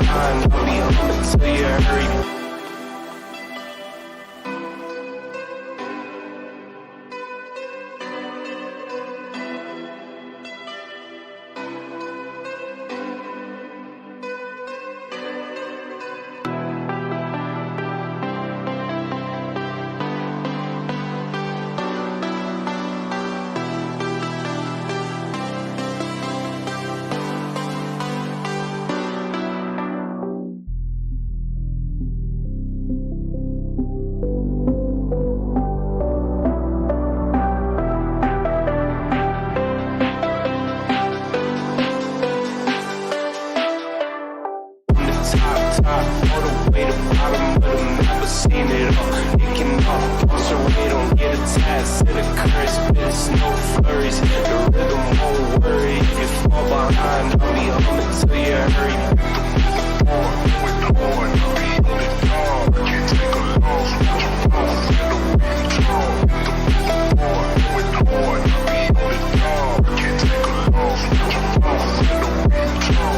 behind, I'll be home until you hurry. Top, all the way to bottom of the map, I've seen it all. It can all toss your way, don't get attached to the current spins, no flurries. The rhythm won't worry. If you fall behind, I'll be home until you hurry. With the horn, be on the dog. Can't take a loss with your mouth in the wind draw. With the horn, be on the dog. Can't take a loss with your mouth in the wind draw.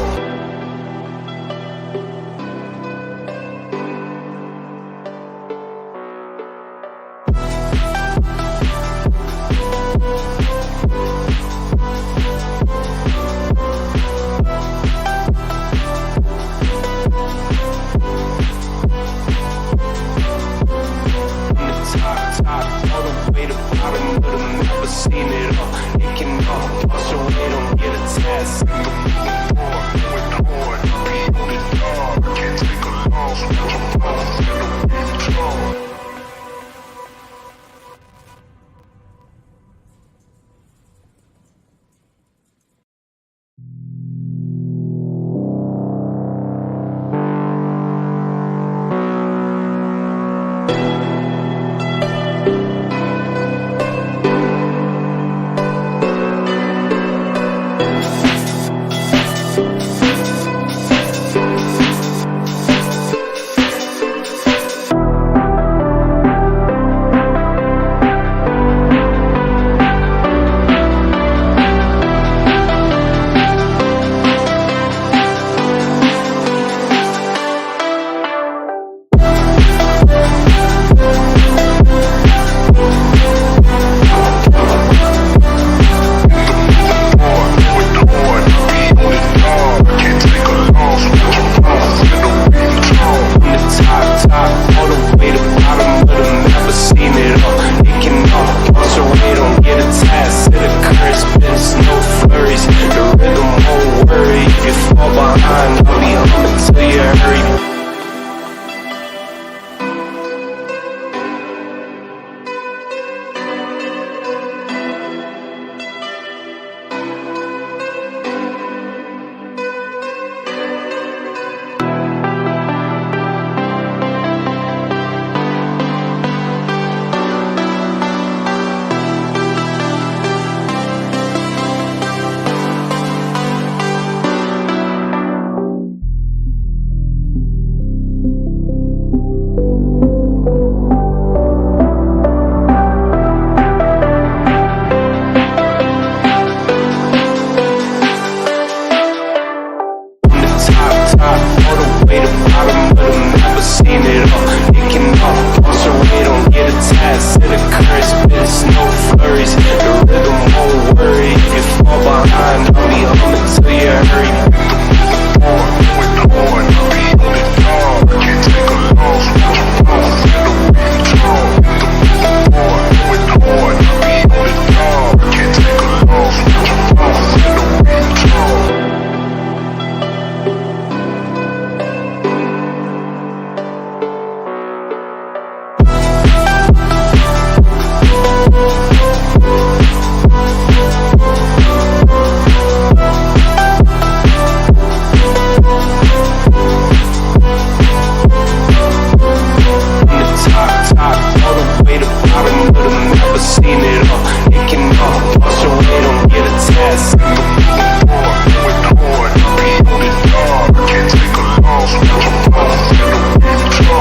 Top, all the way to bottom of the map, I've seen it all. It can all toss your way, don't get attached. With the horn, be on the dog. Can't take a loss with your mouth in the wind draw.